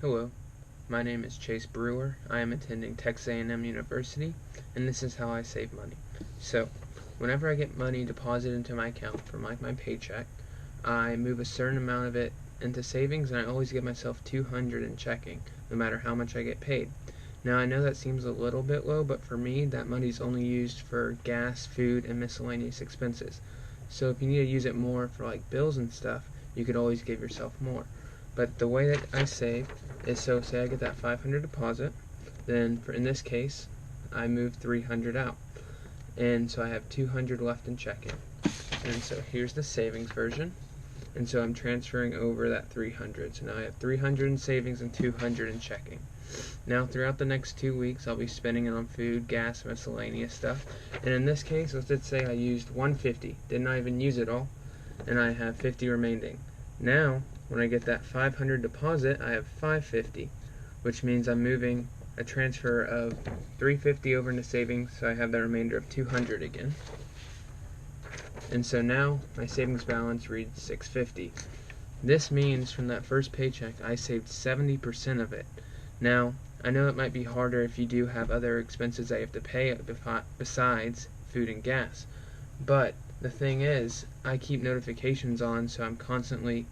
Hello, my name is Chase Brewer. I am attending Texas A&M University, and this is how I save money. So, whenever I get money deposited into my account from my paycheck, I move a certain amount of it into savings, and I always give myself $200 in checking, no matter how much I get paid. Now, I know that seems a little bit low, but for me, that money is only used for gas, food, and miscellaneous expenses. So if you need to use it more for like bills and stuff, you could always give yourself more. But the way that I save is, so say I get that 500 deposit, then in this case, I move 300 out. And so I have 200 left in checking. And so here's the savings version. And so I'm transferring over that 300. So now I have 300 in savings and 200 in checking. Now throughout the next 2 weeks, I'll be spending it on food, gas, miscellaneous stuff. And in this case, let's say I used 150, did not even use it all, and I have 50 remaining. Now, when I get that 500 deposit, I have 550, which means I'm moving a transfer of 350 over into savings, so I have the remainder of 200 again. And so now my savings balance reads 650. This means from that first paycheck, I saved 70% of it. Now, I know it might be harder if you do have other expenses that you have to pay besides food and gas, but the thing is, I keep notifications on, so I'm constantly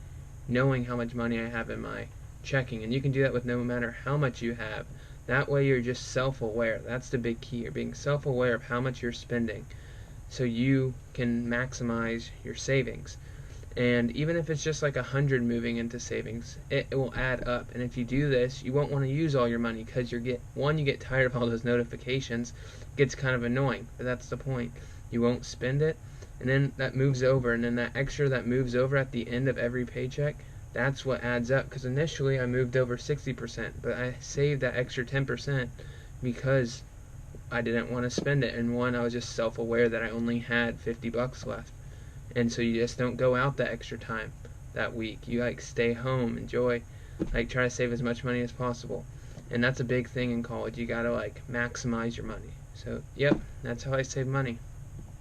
knowing how much money I have in my checking, and you can do that with no matter how much you have. That way you're just self-aware. That's the big key. You're being self-aware of how much you're spending, so you can maximize your savings. And even if it's just like 100 moving into savings, it will add up. And if you do this, you won't want to use all your money, because you get tired of all those notifications. It gets kind of annoying, but that's the point. You won't spend it, and then that moves over, and then that extra that moves over at the end of every paycheck, that's what adds up. Because initially I moved over 60%, but I saved that extra 10% because I didn't want to spend it. And one, I was just self-aware that I only had 50 bucks left. And so you just don't go out that extra time that week. You like stay home, enjoy, like try to save as much money as possible. And that's a big thing in college. You gotta like maximize your money. So yep, that's how I save money.